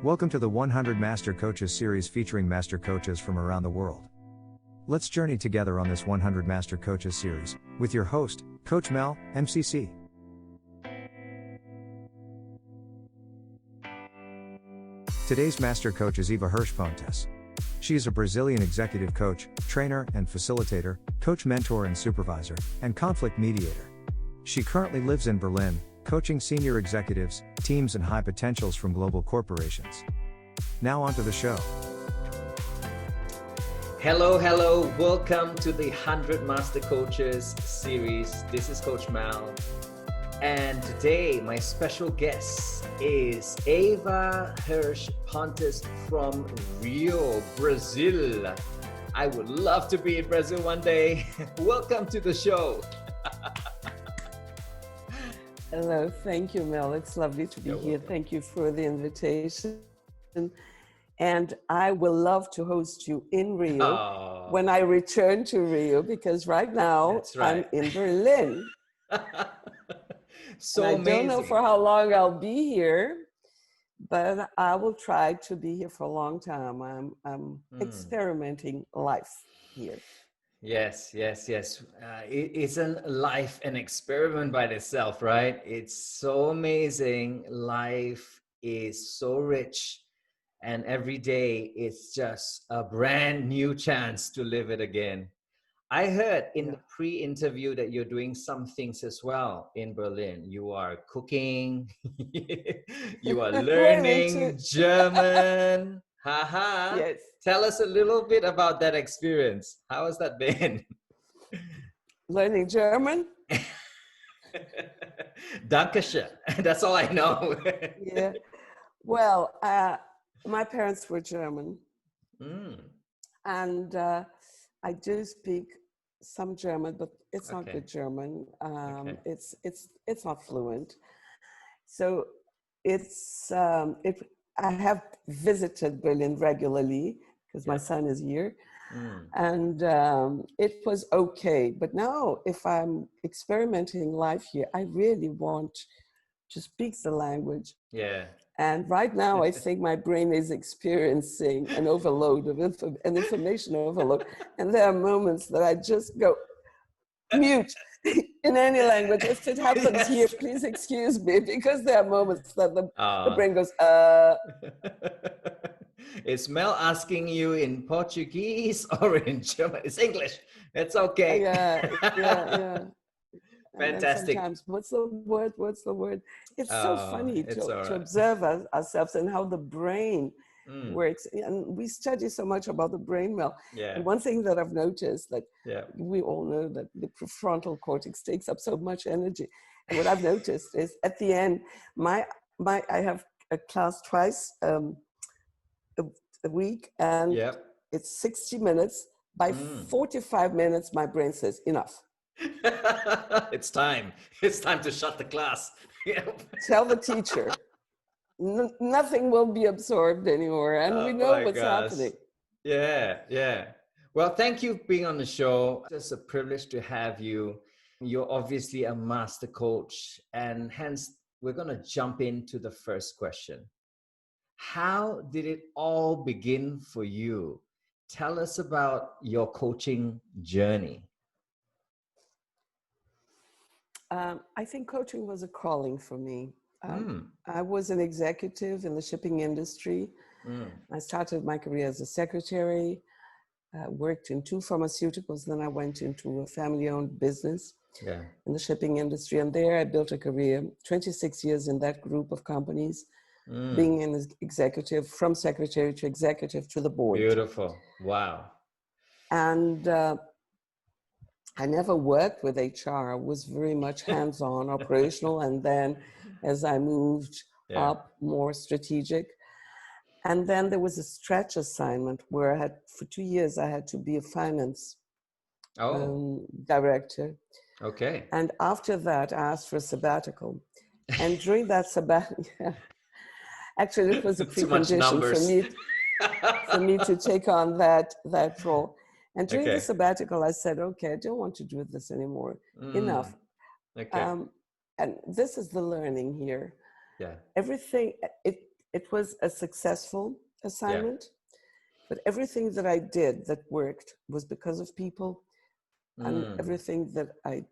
Welcome to the 100 Master Coaches series featuring master coaches from around the world. Let's journey together on this 100 Master Coaches series with your host, Coach Mel, MCC. Today's master coach is Eva Hirsch Pontes. She is a Brazilian executive coach, trainer and facilitator, coach mentor and supervisor, and conflict mediator. She currently lives in Berlin, coaching senior executives, teams and high potentials from global corporations. Now on to the show. Hello, welcome to the 100 Master Coaches series. This is Coach Mal, and today my special guest is Eva Hirsch Pontes from Rio, Brazil. I would love to be in Brazil one day. Welcome to the show. Hello, thank you, Mel. It's lovely to be here. Thank you for the invitation. And I will love to host you in Rio when I return to Rio, because right now I'm in Berlin. So I amazing. don't know for how long I'll be here, but I will try to be here for a long time. I'm experimenting life here. Yes. It's a life, an experiment by itself, right? It's so amazing. Life is so rich, and every day it's just a brand new chance to live it again. I heard in the pre-interview that you're doing some things as well in Berlin. You are cooking, you are learning German. Haha. Yes. Tell us a little bit about that experience. How has that been? Learning German? Dankeschön. That's all I know. Yeah. Well, my parents were German. And I do speak some German, but it's not good German. It's not fluent. So I have visited Berlin regularly because my son is here, and it was okay. But now, if I'm experimenting life here, I really want to speak the language. Yeah. And right now, I think my brain is experiencing an overload of an information overload. And there are moments that I just go mute in any language. If it happens here, please excuse me, because there are moments that the brain goes, Is Mel asking you in Portuguese or in German? It's English. It's okay. Yeah. Fantastic. Sometimes, what's the word? It's so funny to observe ourselves and how the brain works. And we study so much about the brain, Mel. Yeah. And one thing that I've noticed that we all know that the prefrontal cortex takes up so much energy. And what I've noticed is at the end, I have a class twice a week, and it's 60 minutes. By 45 minutes, my brain says, enough. It's time to shut the class. Tell the teacher nothing will be absorbed anymore, and we know what's happening. Yeah. Well, thank you for being on the show. It's a privilege to have you. You're obviously a master coach, and hence we're going to jump into the first question. How did it all begin for you? Tell us about your coaching journey. I think coaching was a calling for me. I was an executive in the shipping industry. I started my career as a secretary, worked in 2 pharmaceuticals, then I went into a family-owned business in the shipping industry. And there I built a career, 26 years in that group of companies, being an executive, from secretary to executive to the board. Beautiful. Wow. And I never worked with HR. I was very much hands-on, operational, and then as I moved up, more strategic. And then there was a stretch assignment where for 2 years, I had to be a finance director. Okay. And after that, I asked for a sabbatical. And during that sabbatical, actually, it was a precondition for me to take on that role. And during the sabbatical, I said, okay, I don't want to do this anymore. Enough. Okay. And this is the learning here. Yeah. Everything, it was a successful assignment, but everything that I did that worked was because of people, and everything that I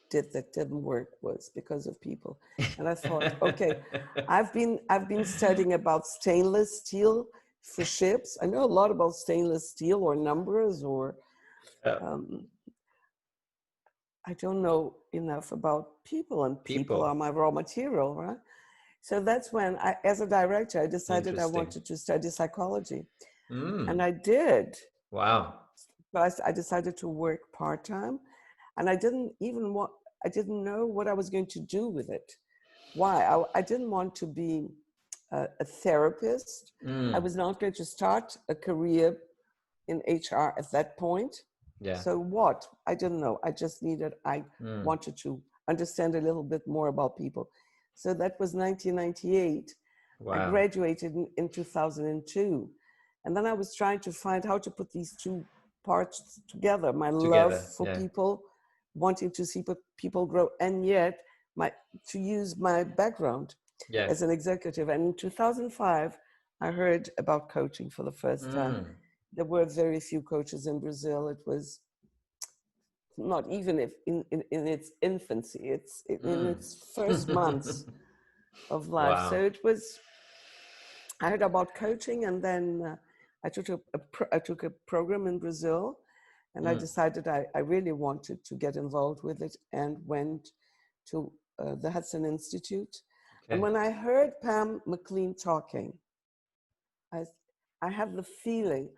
did that didn't work was because of people. And I thought, okay, I've been studying about stainless steel for ships. I know a lot about stainless steel or numbers, or I don't know enough about people, and people are my raw material, right? So that's when as a director, I decided I wanted to study psychology. And I did. Wow. But I decided to work part-time, and I didn't know what I was going to do with it. Why? I didn't want to be a therapist. I was not going to start a career in HR at that point. Yeah. So what? I didn't know. I wanted to understand a little bit more about people. So that was 1998. Wow. I graduated in 2002. And then I was trying to find how to put these two parts together. My love for people, wanting to see people grow, and yet to use my background as an executive. And in 2005, I heard about coaching for the first time. There were very few coaches in Brazil. It was not even in its infancy. It's in its first months of life. Wow. So I heard about coaching, and then I took a program in Brazil, and I decided I really wanted to get involved with it, and went to the Hudson Institute. Okay. And when I heard Pam McLean talking, I had the feeling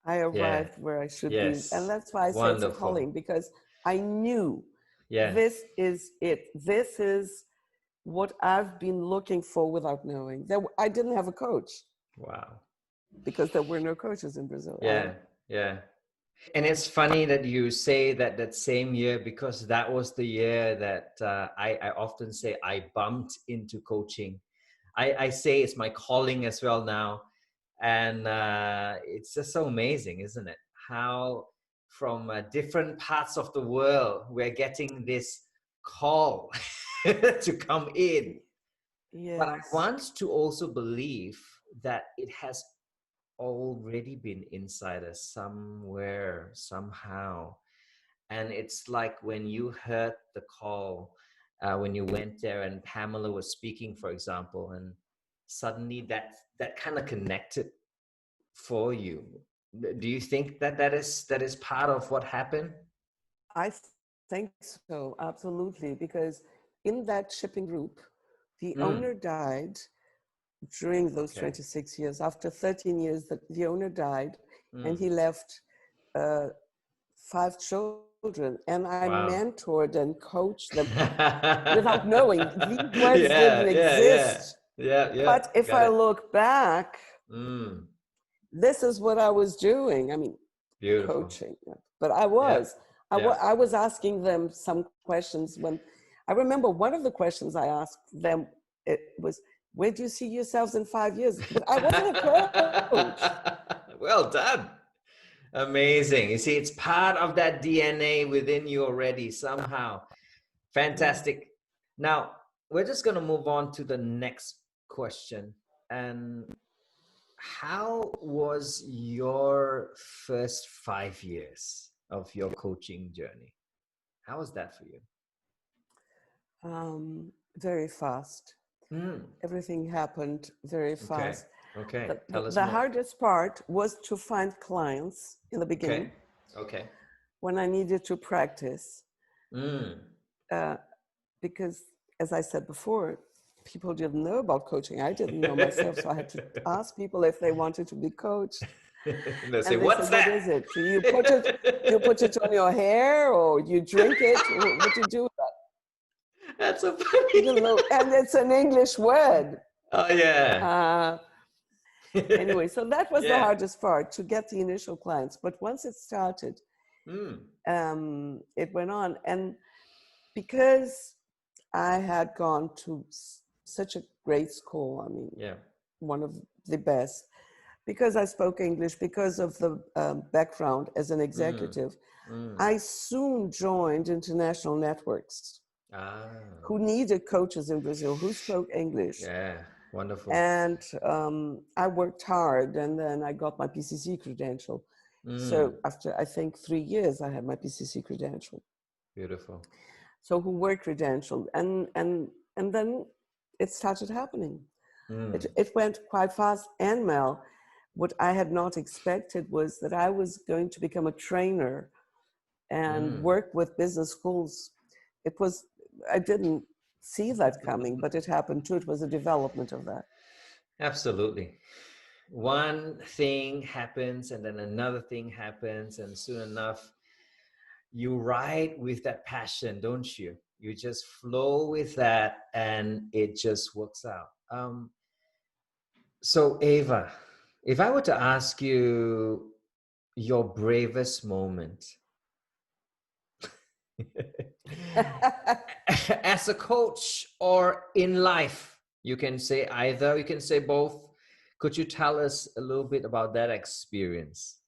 I arrived where I should be. And that's why I say it's a calling, because I knew this is it. This is what I've been looking for without knowing. I didn't have a coach. Wow. Because there were no coaches in Brazil. Yeah. And it's funny that you say that same year, because that was the year that I often say I bumped into coaching. I say it's my calling as well now. And it's just so amazing, isn't it? How from different parts of the world, we're getting this call to come in. Yes. But I want to also believe that it has already been inside us somewhere, somehow. And it's like when you heard the call, when you went there and Pamela was speaking, for example, and suddenly that kind of connected for you. Do you think that is part of what happened? I think so, absolutely, because in that shipping group, the owner died during those 26 years. After 13 years, the owner died, and he left 5 children, and I mentored and coached them without knowing. These words didn't exist. But if I look back, this is what I was doing. I mean, coaching. But I was asking them some questions. When I remember one of the questions I asked them, it was, where do you see yourselves in 5 years? But I wasn't a coach. Well done. Amazing. You see, it's part of that DNA within you already somehow. Fantastic. Now, we're just going to move on to the next question. And how was your first 5 years of your coaching journey? How was that for you? Very fast. Everything happened very fast. Okay. The hardest part was to find clients in the beginning. Okay. When I needed to practice. Because, as I said before, people didn't know about coaching. I didn't know myself, so I had to ask people if they wanted to be coached. And they say, what's that? What is it? Do you put it on your hair, or you drink it? What do you do with that? That's so funny. And it's an English word. Oh, yeah. Anyway, so that was the hardest part, to get the initial clients. But once it started, it went on. And because I had gone to such a great school, I mean, one of the best, because I spoke English, because of the background as an executive, I soon joined international networks. who needed coaches in Brazil who spoke English. Yeah, wonderful. And I worked hard, and then I got my PCC credential. So after, I think, 3 years, I had my PCC credential. Beautiful. So who were credentialed, and then it started happening. It went quite fast. And Mel, what I had not expected was that I was going to become a trainer and work with business schools. I didn't see that coming, but it happened too. It was a development of that. Absolutely. One thing happens and then another thing happens, and soon enough, you ride with that passion, don't you? You just flow with that and it just works out. So Eva, if I were to ask you your bravest moment as a coach or in life, you can say either, you can say both. Could you tell us a little bit about that experience?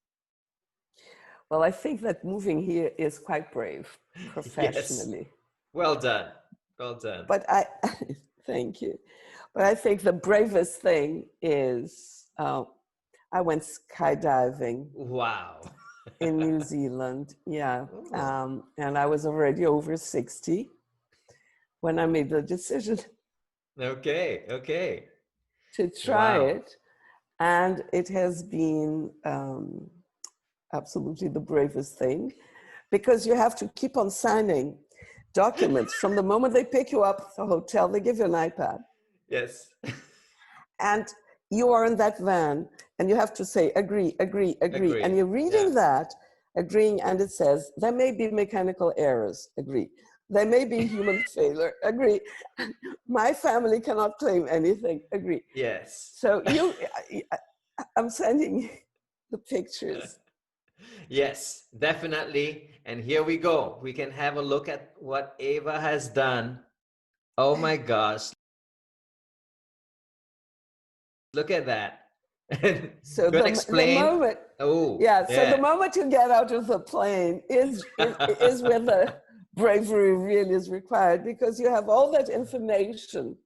Well, I think that moving here is quite brave professionally. Yes. Well done. Well done. But thank you. But I think the bravest thing is I went skydiving. Wow. In New Zealand, yeah. And I was already over 60 when I made the decision. Okay. To try it. And it has been absolutely the bravest thing, because you have to keep on signing documents from the moment they pick you up at the hotel. They give you an iPad. Yes. And you are in that van and you have to say, agree. And you're reading that, agreeing, and it says, there may be mechanical errors, agree. There may be human failure, agree. My family cannot claim anything, agree. Yes. So I'm sending the pictures. Yes, definitely. And here we go. We can have a look at what Eva has done. Oh my gosh. Look at that. So explain. The moment, so the moment you get out of the plane is where the bravery really is required, because you have all that information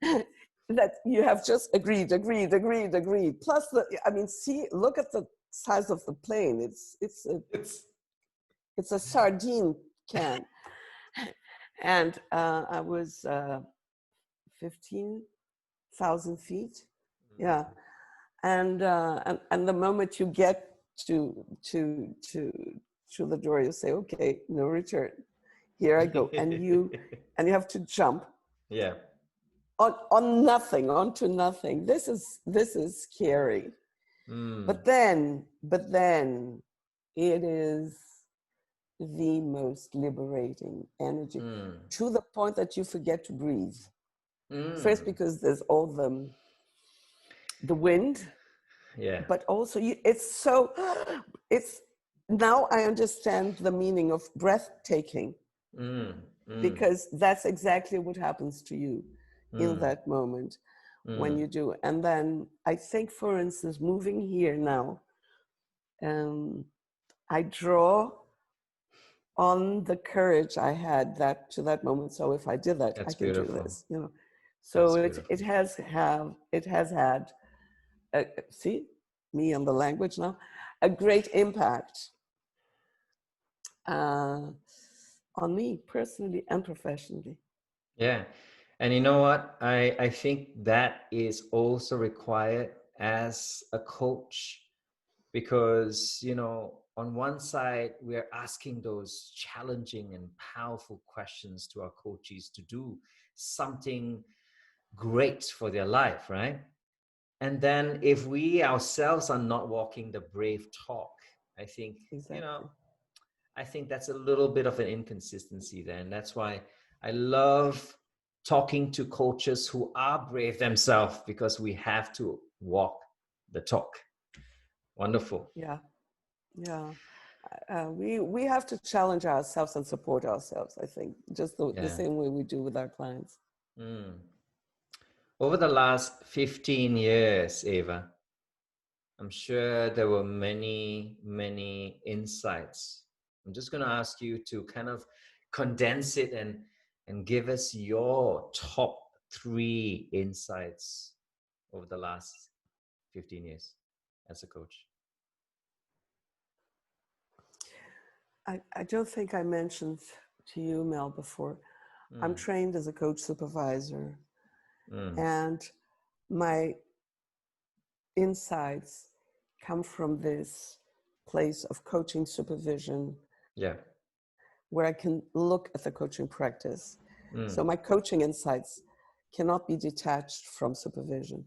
that you have just agreed. Plus look at the size of the plane. It's a sardine can. And I was 15,000 feet. Yeah. And the moment you get to the door, you say, okay, no return. Here I go. And you have to jump. Yeah. On nothing, onto nothing. This is scary. But then it is the most liberating energy, to the point that you forget to breathe. First, because there's all the wind, but also now I understand the meaning of breathtaking, because that's exactly what happens to you in that moment when you do. And then I think, for instance, moving here now, I draw on the courage I had to that moment. So if I did that, I can do this, So it has had, see me and the language now, a great impact on me personally and professionally. Yeah. And you know what? I think that is also required as a coach, because, on one side, we're asking those challenging and powerful questions to our coaches to do something great for their life, right? And then if we ourselves are not walking the brave talk, I think, I think that's a little bit of an inconsistency there. And that's why I love talking to coaches who are brave themselves, because we have to walk the talk. Wonderful. Yeah. We have to challenge ourselves and support ourselves, I think, just the same way we do with our clients. Over the last 15 years, Eva, I'm sure there were many, many insights. I'm just going to ask you to kind of condense it and give us your top 3 insights over the last 15 years as a coach. I don't think I mentioned to you, Mel, before. I'm trained as a coach supervisor, and my insights come from this place of coaching supervision, where I can look at the coaching practice. So my coaching insights cannot be detached from supervision.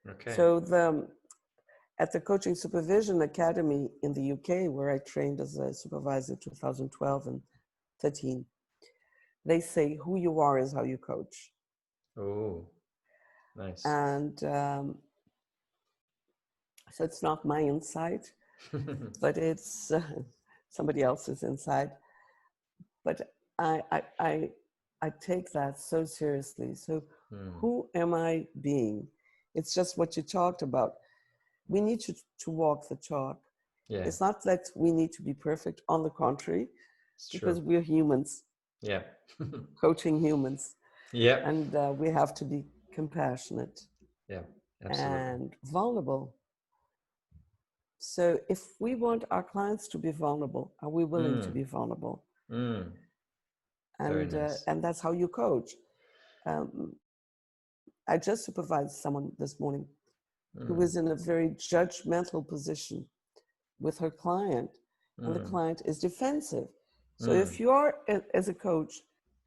Okay. So at the Coaching Supervision Academy in the UK, where I trained as a supervisor 2012 and 13, they say who you are is how you coach. Oh, nice. And so it's not my insight, but it's somebody else's insight. But I take that so seriously. So who am I being? It's just what you talked about. We need to walk the talk. Yeah. It's not that we need to be perfect. On the contrary, because we're humans. Yeah. Coaching humans. Yeah. And we have to be compassionate. Yeah, absolutely. And vulnerable. So if we want our clients to be vulnerable, are we willing to be vulnerable? Very nice. And that's how you coach. I just supervised someone this morning who was in a very judgmental position with her client, and the client is defensive. So if you are, as a coach,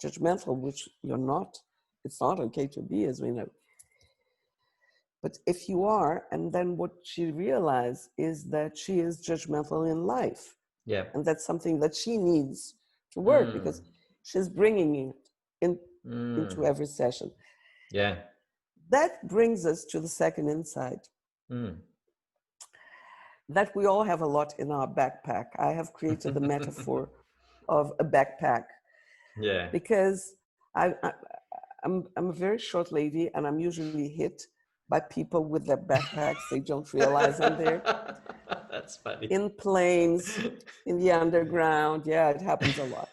judgmental, which you're not, it's not okay to be, as we know. But if you are, and then what she realized is that she is judgmental in life. Yeah. And that's something that she needs to work because she's bringing it into every session. Yeah. That brings us to the second insight. That we all have a lot in our backpack. I have created the metaphor of a backpack. Yeah. Because I'm a very short lady, and I'm usually hit by people with their backpacks. They don't realize I'm there. That's funny. In planes, in the underground. Yeah, it happens a lot.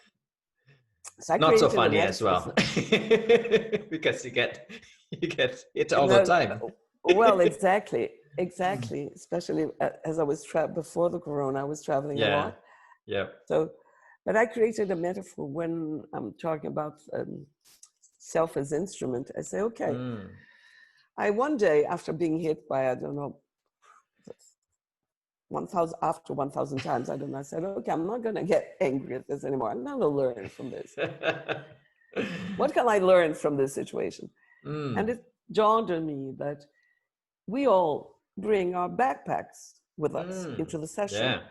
So not so funny as well. Because you get hit all the time. Well, exactly. Especially as I was before the corona, I was traveling a lot. Yeah. So, but I created a metaphor when I'm talking about self as instrument. I say, okay, I one day, after being hit by, I don't know, 1,000 times, I don't know, I said, okay, I'm not going to get angry at this anymore. I'm going to learn from this. What can I learn from this situation? And it dawned on me that we all bring our backpacks with us into the session.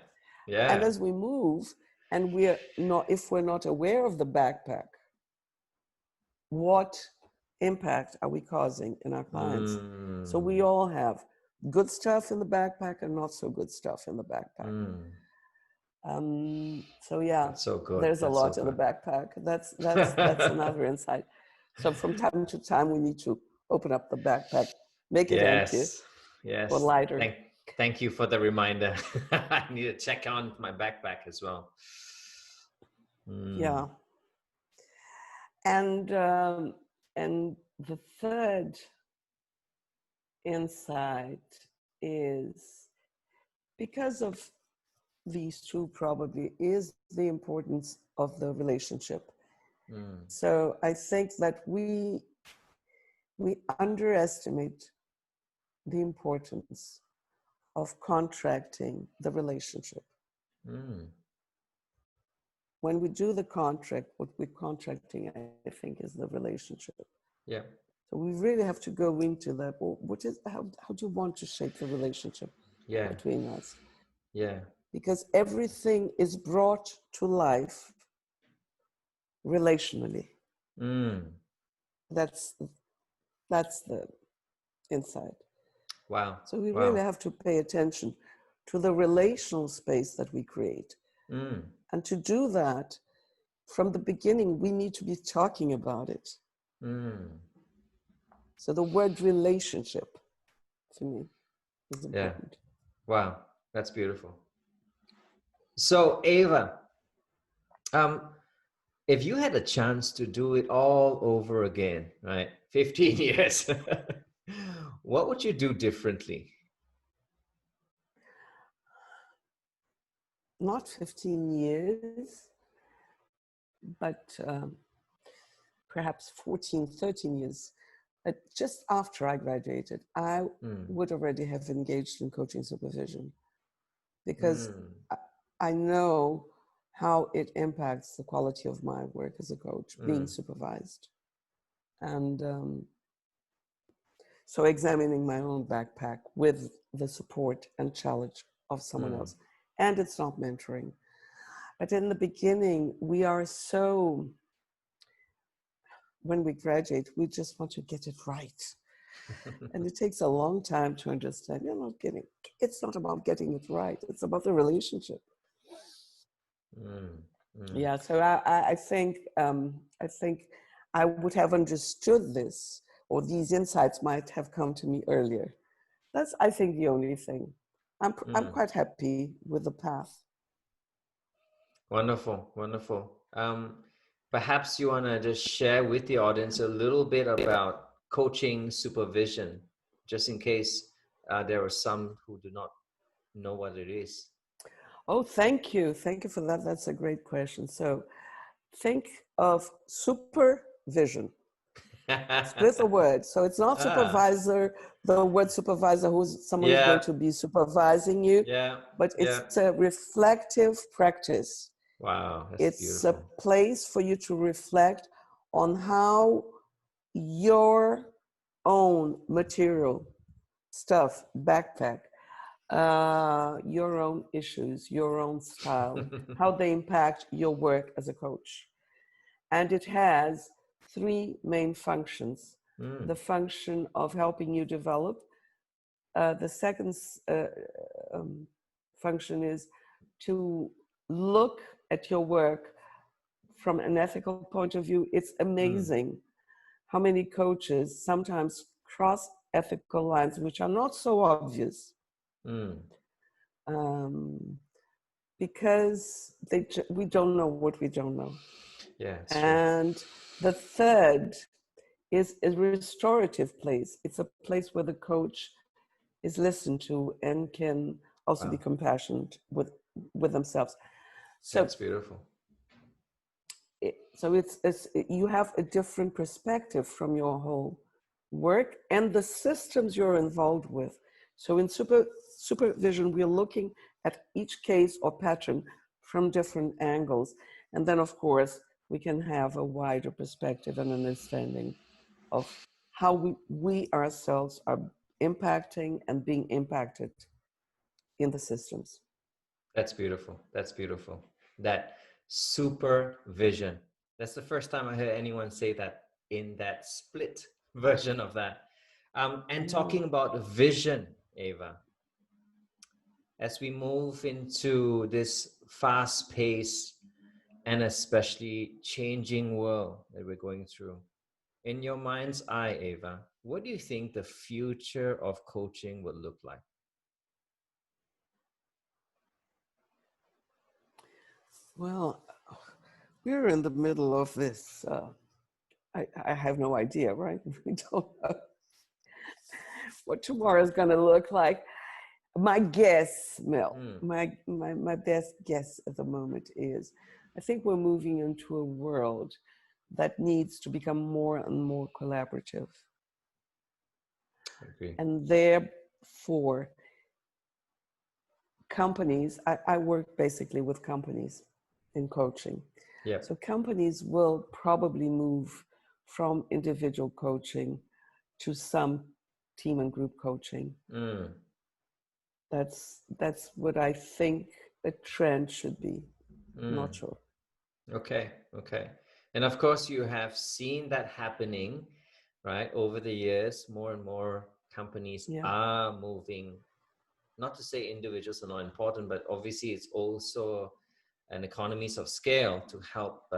Yeah. And as we move, and if we're not aware of the backpack, what impact are we causing in our clients? So we all have good stuff in the backpack and not so good stuff in the backpack. So yeah, that's so good. There's a lot in the backpack. That's another insight. So from time to time, we need to open up the backpack, make it empty, or lighter. Thank you for the reminder. I need to check on my backpack as well. Yeah. And the third insight is, because of these two probably, is the importance of the relationship. So I think that we underestimate the importance of contracting the relationship. When we do the contract, what we're contracting, I think, is the relationship. Yeah. So we really have to go into that. Well, how do you want to shape the relationship between us? Yeah. Because everything is brought to life relationally. That's the insight. Wow. So we really have to pay attention to the relational space that we create. And to do that, from the beginning, we need to be talking about it. So the word relationship, to me, is important. Wow, that's beautiful. So Eva, if you had a chance to do it all over again, right? 15 years, what would you do differently? Not 15 years, but perhaps 14, 13 years. Just after I graduated, I would already have engaged in coaching supervision because I know how it impacts the quality of my work as a coach, being supervised. And so examining my own backpack with the support and challenge of someone else. And it's not mentoring. But in the beginning, we are so, when we graduate, we just want to get it right. And it takes a long time to understand, it's not about getting it right. It's about the relationship. Yeah, so I think I would have understood this, or these insights might have come to me earlier. That's, I think, the only thing. I'm quite happy with the path. Wonderful, wonderful. Perhaps you want to just share with the audience a little bit about coaching supervision, just in case there are some who do not know what it is. Oh, thank you. Thank you for that. That's a great question. So think of supervision. Split the word. So it's not supervisor, the word supervisor, someone who's going to be supervising you, but it's a reflective practice. Wow, that's it's beautiful. A place for you to reflect on how your own material stuff, backpack, your own issues, your own style, how they impact your work as a coach. And it has three main functions. The function of helping you develop. The second function is to look at your work from an ethical point of view. It's amazing how many coaches sometimes cross ethical lines, which are not so obvious. Because we don't know what we don't know. Yeah, and the third is a restorative place. It's a place where the coach is listened to and can also be compassionate with themselves. So that's beautiful. So you have a different perspective from your whole work and the systems you're involved with. So in supervision, we're looking at each case or pattern from different angles. And then, of course, we can have a wider perspective and understanding of how we ourselves are impacting and being impacted in the systems. That's beautiful. That's beautiful. That supervision. That's the first time I heard anyone say that in that split version of that. And talking about vision, Eva, as we move into this fast-paced and especially changing world that we're going through, in your mind's eye, Eva, what do you think the future of coaching would look like? Well, we're in the middle of this. I have no idea, right? We don't know what tomorrow is going to look like. My guess, Mel, my best guess at the moment is I think we're moving into a world that needs to become more and more collaborative. I agree. And therefore, companies, I work basically with companies in coaching. Yeah. So companies will probably move from individual coaching to some team and group coaching. That's what I think a trend should be. Not sure. Okay. And of course, you have seen that happening, right? Over the years, more and more companies are moving. Not to say individuals are not important, but obviously it's also an economies of scale to help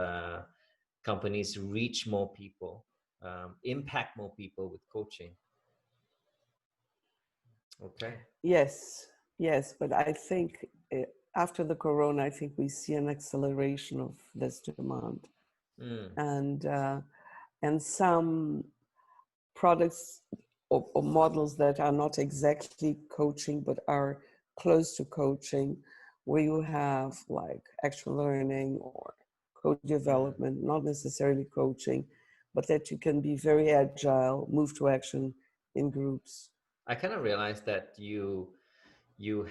companies reach more people, impact more people with coaching. Okay. Yes, but I think after the corona, I think we see an acceleration of this demand. and some products or models that are not exactly coaching but are close to coaching, where you have like actual learning or co-development, not necessarily coaching, but that you can be very agile, move to action in groups. I kind of realized that you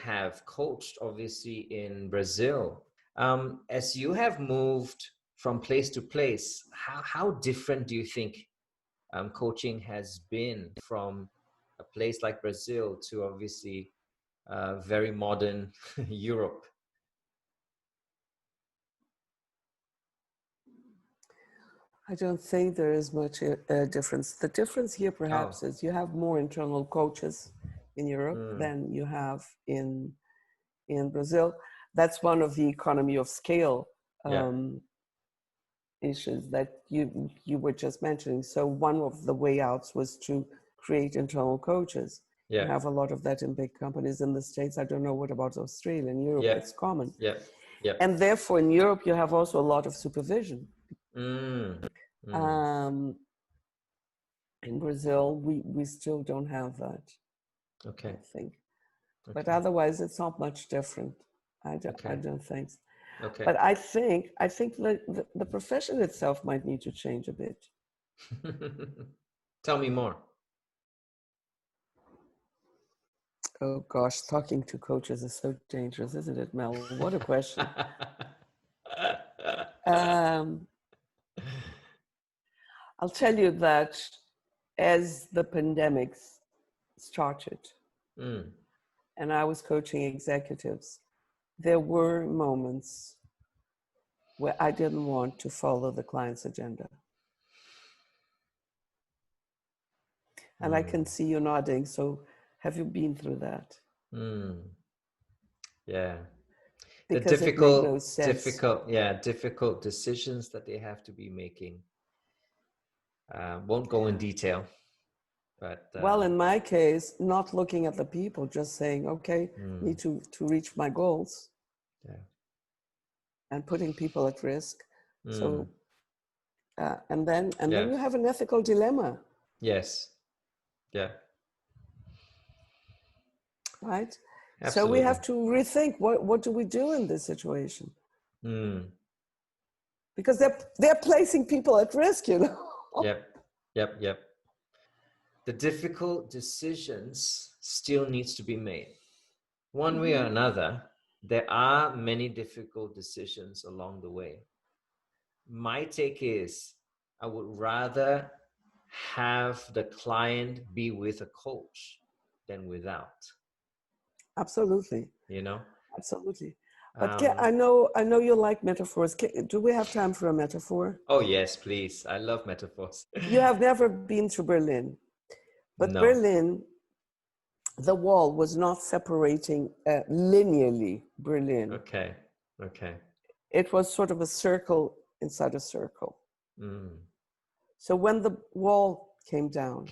have coached obviously in Brazil. As you have moved from place to place, how different do you think coaching has been from a place like Brazil to obviously very modern Europe? I don't think there is much difference. The difference here perhaps is you have more internal coaches in Europe than you have in Brazil. That's one of the economy of scale issues that you were just mentioning. So one of the way outs was to create internal coaches. You have a lot of that in big companies in the States. I don't know what about Australia. In Europe, it's common. And therefore, in Europe, you have also a lot of supervision. In Brazil, we still don't have that. I think. But otherwise, it's not much different. I don't think. But I think the profession itself might need to change a bit. Tell me more. Oh gosh, talking to coaches is so dangerous, isn't it, Mel? What a question. I'll tell you that as the pandemic started and I was coaching executives, there were moments where I didn't want to follow the client's agenda. And I can see you nodding. So have you been through that? Yeah. Because the difficult decisions that they have to be making. Won't go in detail, but well, in my case, not looking at the people, just saying, okay, need to reach my goals, and putting people at risk. So, and then you have an ethical dilemma. Yes. Yeah. Right. Absolutely. So we have to rethink what do we do in this situation? Because they're placing people at risk, you know. Yep. The difficult decisions still needs to be made. One way or another, there are many difficult decisions along the way. My take is I would rather have the client be with a coach than without. Absolutely. You know? Absolutely. But I know you like metaphors. Do we have time for a metaphor? Oh, yes, please. I love metaphors. You have never been to Berlin. But no. Berlin, the wall was not separating linearly Berlin. Okay. It was sort of a circle inside a circle. So when the wall came down,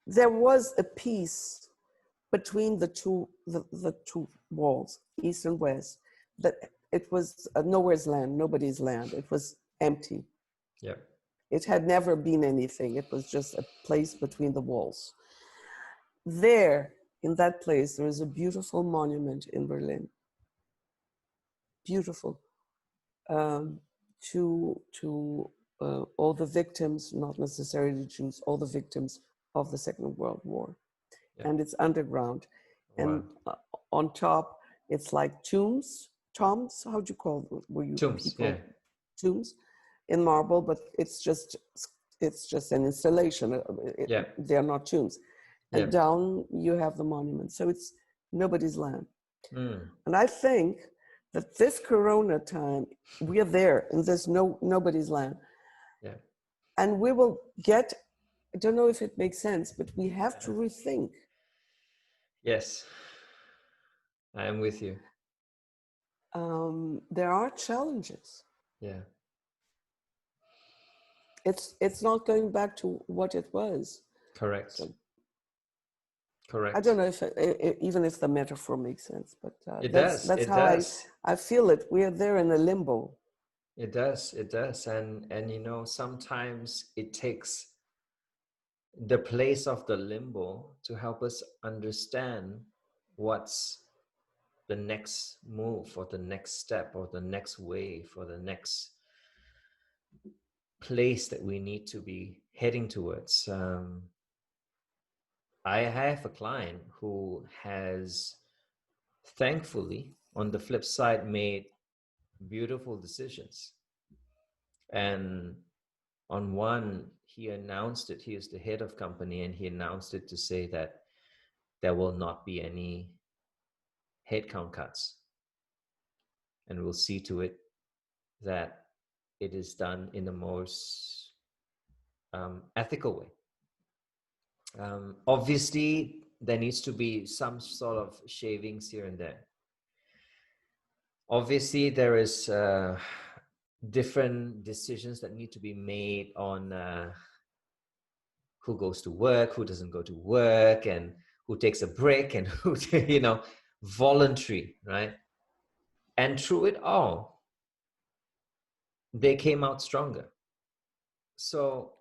there was a piece between the two walls, east and west, that it was nowhere's land, nobody's land. It was empty. Yep. It had never been anything. It was just a place between the walls. There, in that place, there is a beautiful monument in Berlin. Beautiful. To all the victims, not necessarily Jews, all the victims of the Second World War. Yep. And it's underground. Wow. And on top, it's like tombs, how do you call them? Were you tombs, people? Yeah. Tombs in marble, but it's just an installation. They're not tombs. And down you have the monument. So it's nobody's land. And I think that this Corona time, we are there in this nobody's land. Yeah. And we will get, I don't know if it makes sense, but we have to rethink. Yes, I am with you. There are challenges. Yeah. It's not going back to what it was. Correct. So, correct. I don't know if even if the metaphor makes sense, but that's how I feel it. We are there in a limbo. It does. It does. And you know, sometimes it takes the place of the limbo to help us understand what's the next move or the next step or the next wave or the next place that we need to be heading towards. I have a client who has thankfully, on the flip side, made beautiful decisions. And on one, he announced it. He is the head of company, and he announced it to say that there will not be any headcount cuts. And we'll see to it that it is done in the most ethical way. Obviously, there needs to be some sort of shavings here and there. Obviously, there is different decisions that need to be made on who goes to work, who doesn't go to work, and who takes a break, and who, you know, voluntary, right? And through it all, they came out stronger. So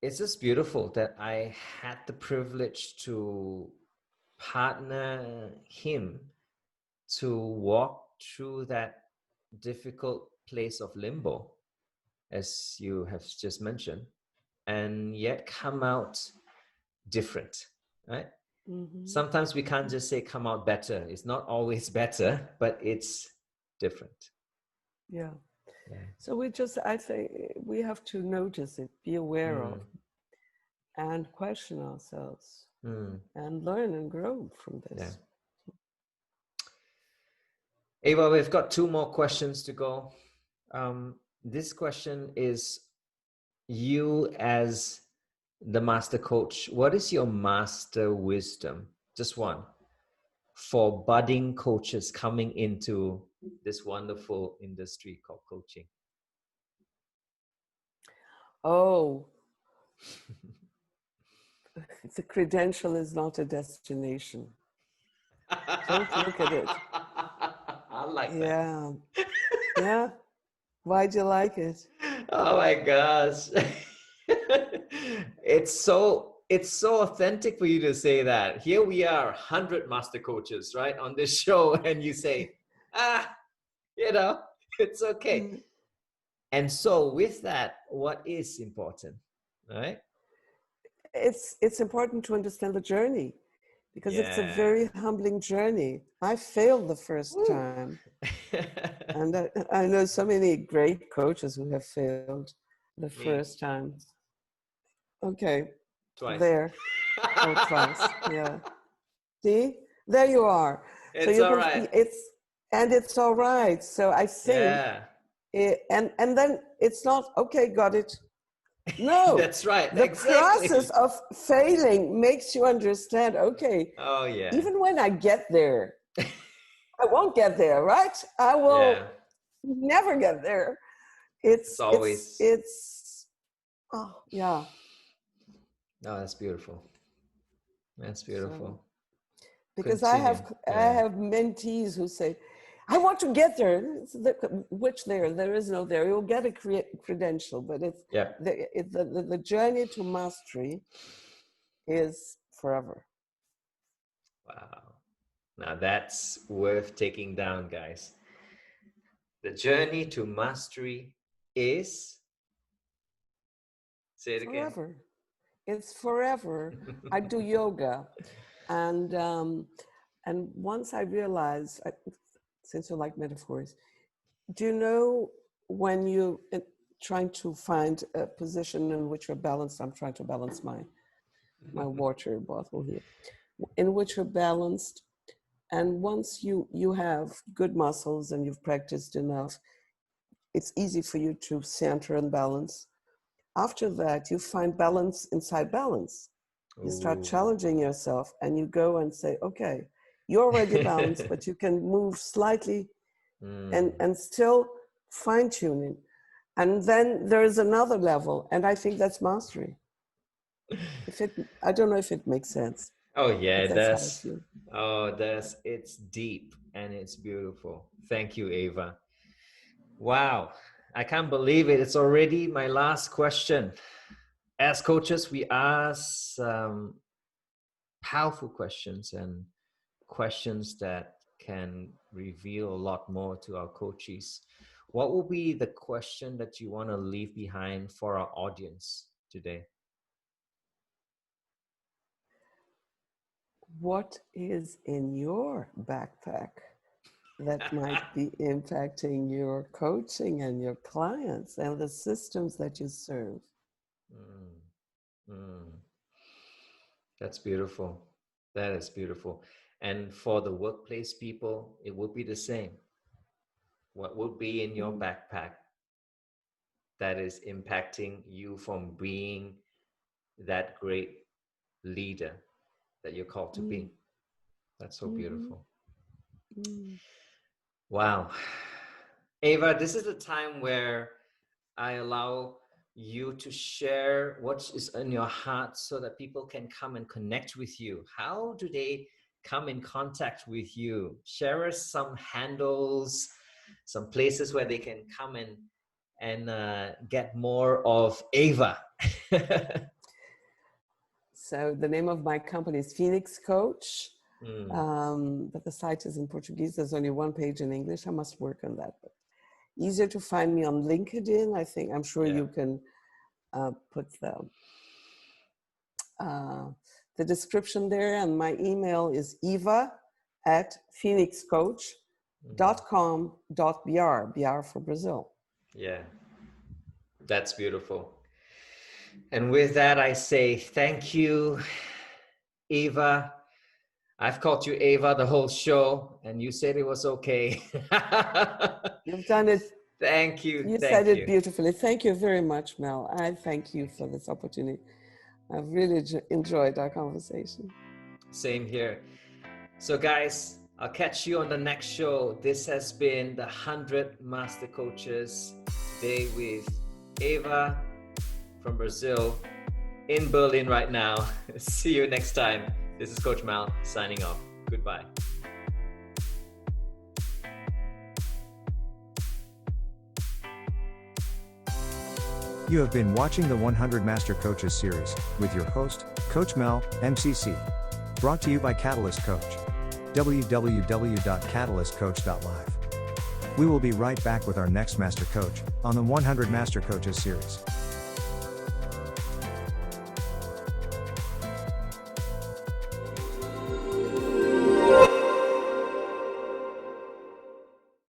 it's just beautiful that I had the privilege to partner him to walk through that difficult place of limbo, as you have just mentioned, and yet come out different, right? Mm-hmm. Sometimes we can't just say come out better. It's not always better, but it's different. Yeah. So I think we have to notice it, be aware of, and question ourselves and learn and grow from this. Yeah. Eva, we've got 2 more questions to go. This question is, you as the master coach, what is your master wisdom, just one, for budding coaches coming into this wonderful industry called coaching? Oh, the credential is not a destination. Don't look at it. I like that. Yeah. Yeah. Why'd you like it? Oh my gosh. It's so authentic for you to say that. Here we are, 100 master coaches, right, on this show, and you say, you know, it's okay. And so with that, what is important, right? It's important to understand the journey, because it's a very humbling journey. I failed the first time. And I know so many great coaches who have failed the first time. Okay. Twice. There. Oh, twice. Yeah. See? There you are. It's all right. It's all right. So I think, and then it's not, okay, got it. No. That's right. The process of failing makes you understand, okay. Oh, yeah. Even when I get there, I won't get there, right? I will never get there. It's always, oh, yeah. Oh, that's beautiful. That's beautiful. So, because I have mentees who say, I want to get there. Which there? There is no there. You'll get a credential, but it's the journey to mastery is forever. Wow. Now that's worth taking down, guys. The journey to mastery is, say it again. Forever. It's forever. I do yoga, and once I realized, since you like metaphors, do you know when you're trying to find a position in which you're balanced? I'm trying to balance my water bottle here, in which you're balanced. And once you have good muscles and you've practiced enough, it's easy for you to center and balance. After that, you find balance inside balance. You start challenging yourself and you go and say, okay, you're already balanced, but you can move slightly and still fine tuning. And then there is another level. And I think that's mastery. I don't know if it makes sense. Oh yeah, it's deep and it's beautiful. Thank you, Eva. Wow. I can't believe it. It's already my last question. As coaches, we ask powerful questions and questions that can reveal a lot more to our coaches. What will be the question that you want to leave behind for our audience today? What is in your backpack that might be impacting your coaching and your clients and the systems that you serve? That's beautiful. That is beautiful. And for the workplace people, it will be the same. What will be in your backpack that is impacting you from being that great leader that you're called to be? That's so beautiful. Wow. Eva, this is the time where I allow you to share what is in your heart so that people can come and connect with you. How do they come in contact with you? Share us some handles, some places where they can come and get more of Eva. So the name of my company is Phoenix Coach, but the site is in Portuguese. There's only one page in English. I must work on that. But easier to find me on LinkedIn. I'm sure you can put the description there. And my email is eva@phoenixcoach.com.br, BR for Brazil. Yeah, that's beautiful. And with that, I say thank you, Eva. I've called you Eva the whole show, and you said it was okay. You've done it. Thank you. You said it beautifully. Thank you very much, Mel. I thank you for this opportunity. I've really enjoyed our conversation. Same here. So guys, I'll catch you on the next show. This has been the 100 Master Coaches, today with Eva from Brazil in Berlin right now. See you next time. This is Coach Mal signing off. Goodbye. You have been watching the 100 Master Coaches series with your host, Coach Mel, MCC. Brought to you by Catalyst Coach. www.catalystcoach.live. We will be right back with our next Master Coach on the 100 Master Coaches series.